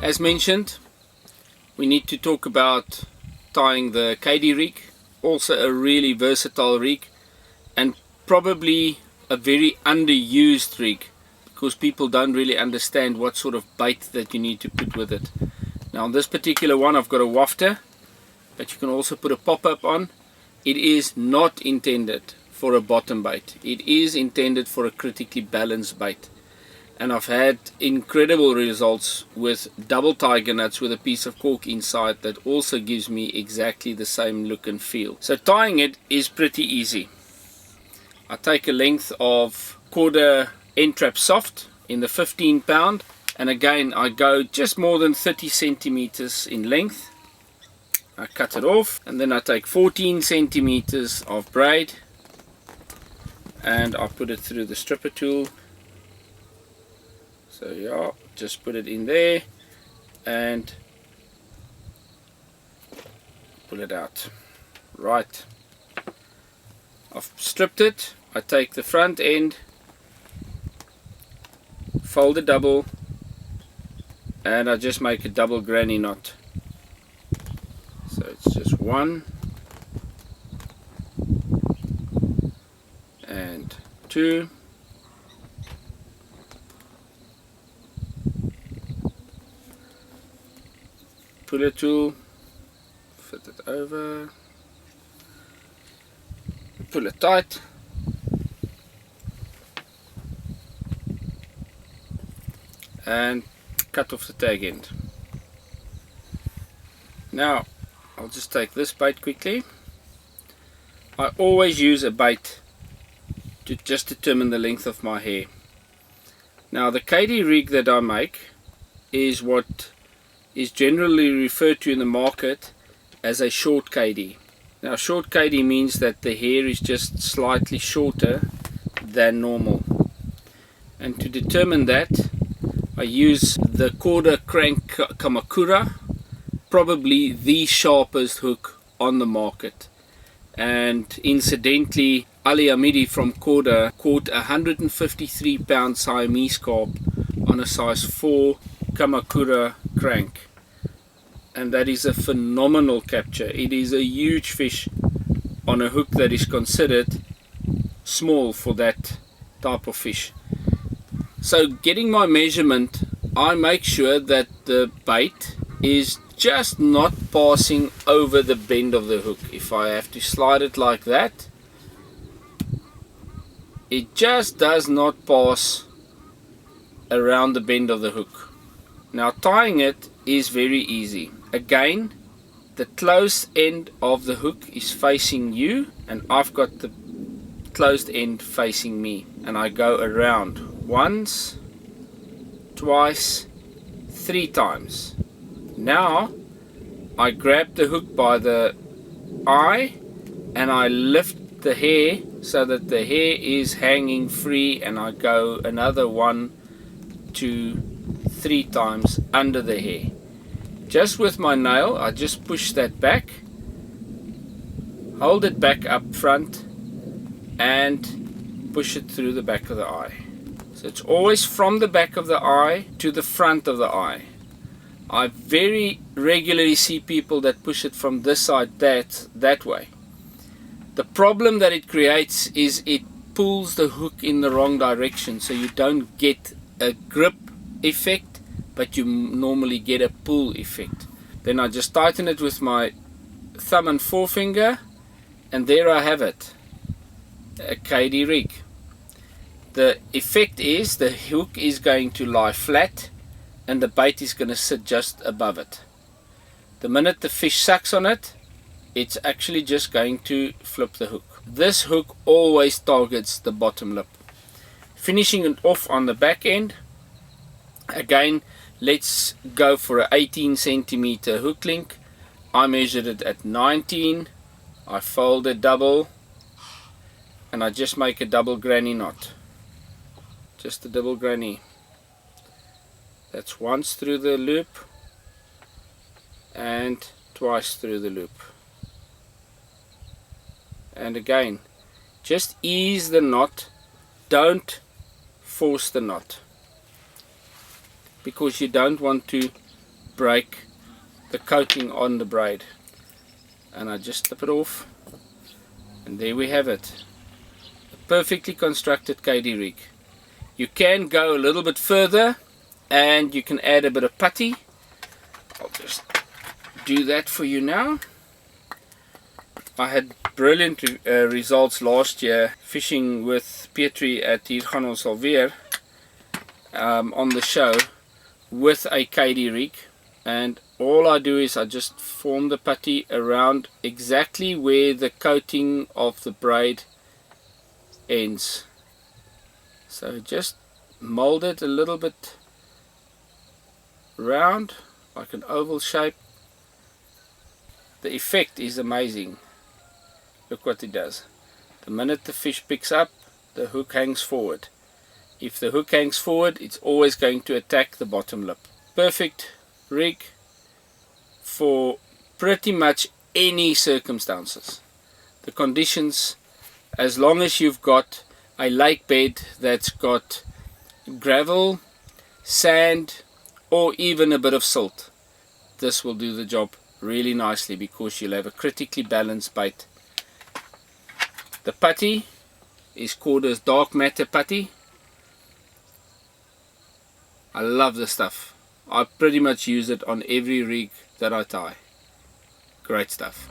As mentioned, we need to talk about tying the KD rig, also a really versatile rig and probably a very underused rig because people don't really understand what sort of bait that you need to put with it. Now on this particular one I've got a wafter, but you can also put a pop-up on. It is not intended for a bottom bait. It is intended for a critically balanced bait. And I've had incredible results with double tiger nuts with a piece of cork inside that also gives me exactly the same look and feel. So tying it is pretty easy. I take a length of quarter end trap soft in the 15 pound, and again I go just more than 30 centimeters in length. I cut it off, and then I take 14 centimeters of braid and I put it through the stripper tool. So yeah, just put it in there and pull it out. Right, I've stripped it. I take the front end, fold it double, and I just make a double granny knot. So it's just 1 and 2. Puller tool, fit it over, pull it tight, and cut off the tag end. Now I'll just take this bait quickly. I always use a bait to just determine the length of my hair. Now the KD rig that I make is what is generally referred to in the market as a short KD. Now short KD means that the hair is just slightly shorter than normal, and to determine that I use the Korda crank Kamakura, probably the sharpest hook on the market. And incidentally, Ali Hamidi from Korda caught a 153 pound Siamese carp on a size 4 Kamakura crank, and that is a phenomenal capture. It is a huge fish on a hook that is considered small for that type of fish. So getting my measurement, I make sure that the bait is just not passing over the bend of the hook. If I have to slide it like that, it just does not pass around the bend of the hook. Now tying it is very easy. Again, the closed end of the hook is facing you and I've got the closed end facing me, and I go around once, twice, 3 times. Now I grab the hook by the eye and I lift the hair so that the hair is hanging free, and I go another 1, 2, 3 times under the hair. Just with my nail, I just push that back, hold it back up front, and push it through the back of the eye. So it's always from the back of the eye to the front of the eye. I very regularly see people that push it from this side that way. The problem that it creates is it pulls the hook in the wrong direction, so you don't get a grip effect, but you normally get a pull effect. Then I just tighten it with my thumb and forefinger, and there I have it, a KD rig. The effect is the hook is going to lie flat and the bait is going to sit just above it. The minute the fish sucks on it, it's actually just going to flip the hook. This hook always targets the bottom lip. Finishing it off on the back end, again, let's go for an 18 centimeter hook link. I measured it at 19. I fold it double and I just make a double granny knot. Just a double granny. That's once through the loop and twice through the loop. And again, just ease the knot, don't force the knot, because you don't want to break the coating on the braid. And I just slip it off, and there we have it, a perfectly constructed KD rig. You can go a little bit further and you can add a bit of putty. I'll just do that for you now. I had brilliant results last year fishing with Pietri at Hirgano Salveer on the show with a KD rig, and all I do is I just form the putty around exactly where the coating of the braid ends. So just mold it a little bit round, like an oval shape. The effect is amazing. Look what it does. The minute the fish picks up, the hook hangs forward. If the hook hangs forward, it's always going to attack the bottom lip. Perfect rig for pretty much any circumstances. The conditions, as long as you've got a lake bed that's got gravel, sand, or even a bit of silt, this will do the job really nicely, because you'll have a critically balanced bait. The putty is called as dark matter putty. I love this stuff. I pretty much use it on every rig that I tie. Great stuff.